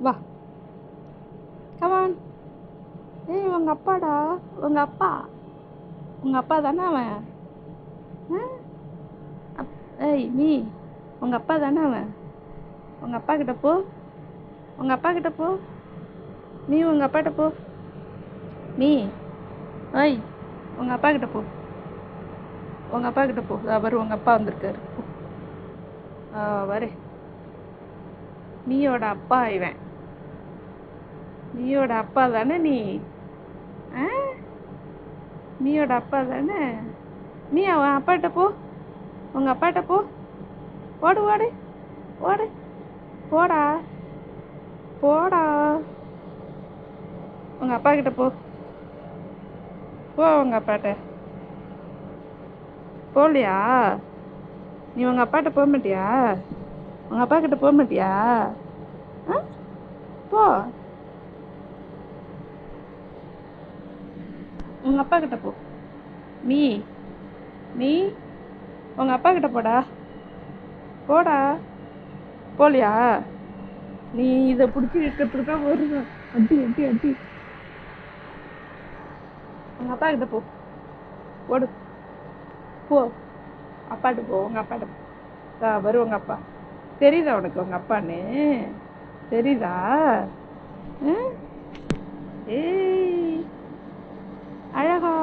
வா, கமான். ஏய், உங்கள் அப்பாடா. உங்கள் அப்பா. உங்கள் அப்பா தானே அவன்? ஏய் மீ, உங்கள் அப்பா தானே அவன்? உங்கள் அப்பா கிட்ட போ. உங்கள் அப்பா கிட்ட போ. மீ, உங்கள் அப்பாட்ட போ. மீ, ஏய், உங்கள் அப்பா கிட்ட போ. உங்கள் அப்பா கிட்ட போ. அவர் உங்கள் அப்பா வந்திருக்காரு. வரு. மீயோட அப்பா இவன். மீயோட அப்பா தானே நீ? மீயோட அப்பா தானே மீ? அவன் அப்பாட்ட போ. உங்கள் அப்பாட்ட போ. ஓடு ஓடு ஓடு. போடா போடா. உங்கள் அப்பா கிட்ட போ. போ உங்கள் அப்பாட்ட. போகலையா? நீ உங்கள் அப்பாட்ட போக மாட்டியா? உங்கள் அப்பா கிட்ட போக மாட்டியா? போ. உங்கள் அப்பா கிட்ட போ. மீ, மீ, உங்கள் அப்பா கிட்ட போடா. போடா. போகலையா? நீ இதை பிடிச்சி இருக்கிறதுக்கு தான் வருவேன். அடி அடி அடி. உங்கள் அப்பா கிட்ட போ. ஓடு. போ. அப்பாட்ட போ. உங்கள் அப்பாட்ட போ. வரும் உங்கள் அப்பா. தெரியுதா உனக்கு உங்கள் அப்பான்னு? தெரியுதா? ஏய், அழகா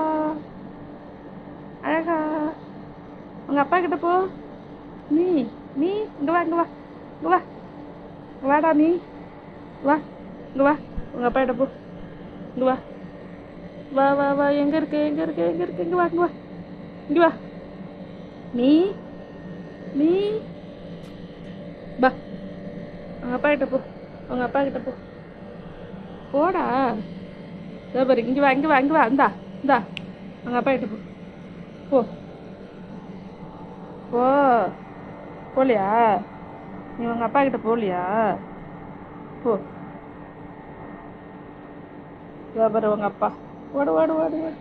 அழகா. உங்கள் அப்பா கிட்ட போ. நீ நீ இங்கே வா, இங்கே வா, இங்கே வா. வாடா நீ. வா, இங்கே வா. உங்கள் அப்பா கிட்ட போ. இங்கே வா. வா வா வா. எங்கே இருக்கு எங்கே இருக்கு எங்கே இருக்கு? இங்கே வா, இங்கே வா, இங்கே வா. நீ நீ வா. உங்கள் அப்பா கிட்ட போ. உங்கள் அப்பா கிட்ட போ. போடா. பாரு, இங்கே வா, இங்கே வா, இங்கே வா. இந்தா இந்தா. உங்கள் அப்பா கிட்ட போ. போ. போ. போகலையா? நீ உங்கள் அப்பா கிட்ட போகலையா? போ. பாரு உங்கள் அப்பா. ஓடு ஓடு ஓடு ஓடு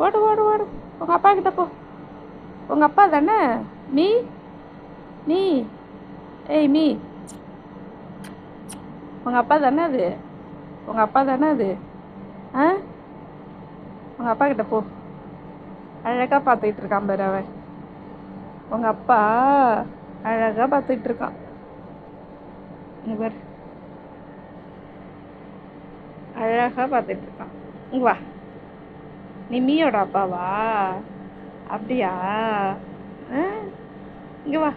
ஓடு ஓடு ஓடு. உங்கள் அப்பா கிட்ட போ. உங்கள் அப்பா தானே மீ? மீ, ஏய் மீ, உங்கள் அப்பா தானே அது? உங்கள் அப்பா தானே அது? உங்கள் அப்பா கிட்ட போ. அழகாக பார்த்துக்கிட்டு இருக்கான் பாரு அவன். உங்கள் அப்பா அழகாக பார்த்துக்கிட்டு இருக்கான். இங்கே பாரு, அழகாக பார்த்துட்டு இருக்கான். இங்கே வா. நீ மீயோட அப்பாவா? அப்படியா? இங்கே வா.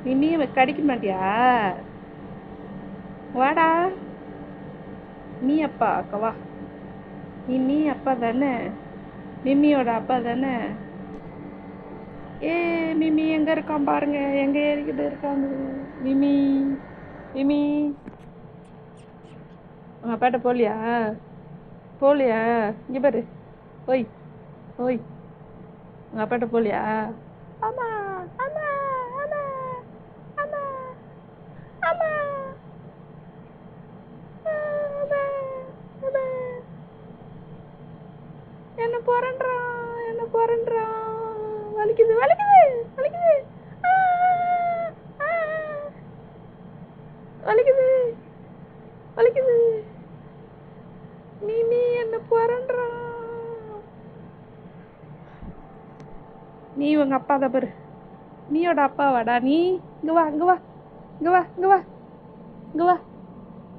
நீ மீயை கடிக்க மாட்டியா? வாடா. மீ அப்பா அக்கவா. நீ மீ அப்பா தானே? மிம்மியோட அப்பா தானே? மிமி எங்கே இருக்கான் பாருங்க. எங்கே ஏறிக்கிட்டு இருக்காங்க மிமி. மிமி, உங்கள் அப்பாட்ட போகலையா? போகலையா? இங்கே பாரு. ஓய் ஓய். உங்கள் அப்பாட்ட போகலையா? ஆமா ஆமா ஆமா ஆமா ஆமா. என்ன புரண்டுறான், என்ன புரண்டுறான். வலிக்குது வலிக்குது வலிக்குது. வலிக்குது வலிக்குது. மீமி என்ன புரண்டுறான். நீ உங்க அப்பா தான் பாரு. நீயோட அப்பாவாடா நீ? இங்க வா இங்க வா இங்க வா இங்க வா இங்க வா.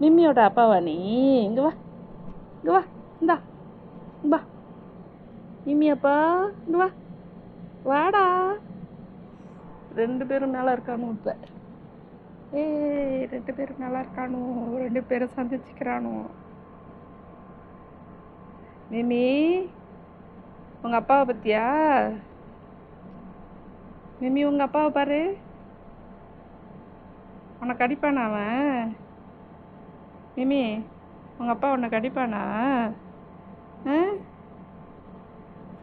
மிம்மியோட அப்பாவா நீ? இங்க வா இங்க வா. இந்தா வா. மிம்மி அப்பா இங்க வா. வாடா. ரெண்டு பேரும் நல்லா இருக்கானு இப்ப. ரெண்டு பேரும் நல்லா இருக்கானு. ரெண்டு பேரும் சந்திச்சுக்கிறானு. மிமி, உங்க அப்பாவை பத்தியா? மிமி, உங்க அப்பாவை பாரு. உன்னை கடிப்பானா அவன்? மிமி, உங்க அப்பா உன்னை கடிப்பானா?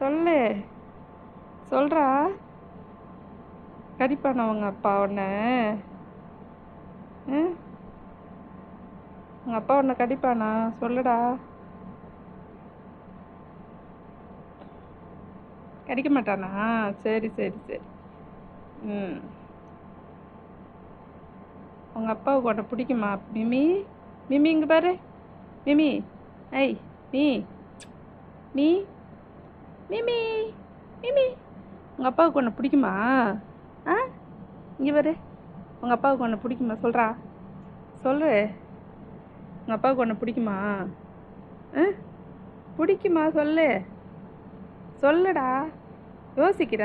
சொல்லு, சொல்றா. கடிப்பானா உங்க அப்பா உன்னை? உங்க அப்பா உன்னை கடிப்பானா? சொல்லுடா. கடிக்க மாட்டானா? சரி சரி சரி. உங்கள் அப்பாவுக்கு உன்னை பிடிக்குமா மிமி? மிமி இங்கே பாரு. மிமி, ஐய் மீ மீ மிமி மிமி, உங்கள் அப்பாவுக்கு உன்னை பிடிக்குமா? ஆ, இங்கே பாரு. உங்கள் அப்பாவுக்கு உன்னை பிடிக்குமா? சொல்கிறா, சொல்லு. உங்கள் அப்பாவுக்கு உன்னை பிடிக்குமா? ஆ, பிடிக்குமா? சொல்லு, சொல்லுடா. யோசிக்கிற?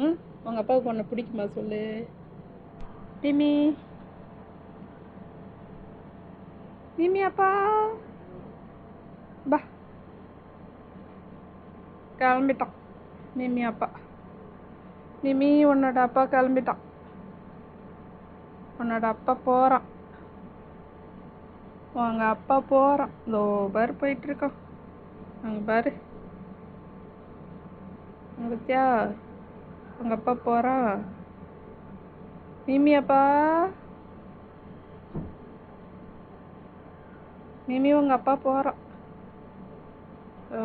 ம், உங்கள் அப்பாவுக்கு உன்னை பிடிக்குமா? சொல்லு மிமி. மிமி அப்பா பா, கிளம்பிட்டான் மிமி அப்பா. மிமி, உன்னோட அப்பா கிளம்பிட்டான். உன்னோட அப்பா போகிறான். உங்க அப்பா போகிறான். இதோ பாரு போயிட்டுருக்கான். அங்கே பாரு, அங்கே பார்த்தியா? உங்கள் அப்பா போகிறான். மிமி அப்பா, மிமி உங்கள் அப்பா போகிறான்.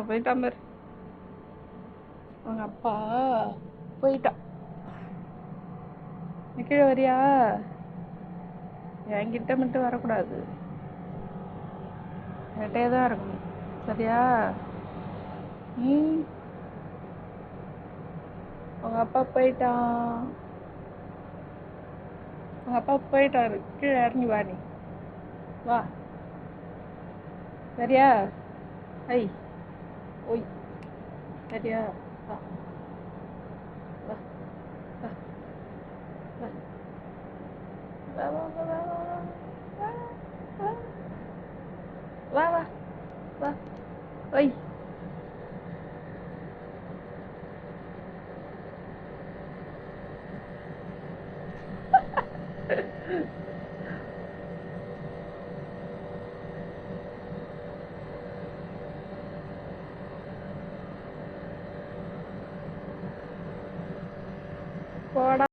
போயிட்டான் பாரு. உங்கள் அப்பா போயிட்டான். கீழே வரியா? என்கிட்ட மட்டும் வரக்கூடாது, என்கிட்டே தான் இருக்கணும், சரியா? ம், உங்கள் அப்பா போயிட்டான். உங்கள் அப்பா போயிட்டாரு. கீழே இறங்கி வா, நீ வா, சரியா? ஐ ஓய், சரியா? வா வா வா வா வா வா வா வா வா வா வா வா. ஓய், போடா.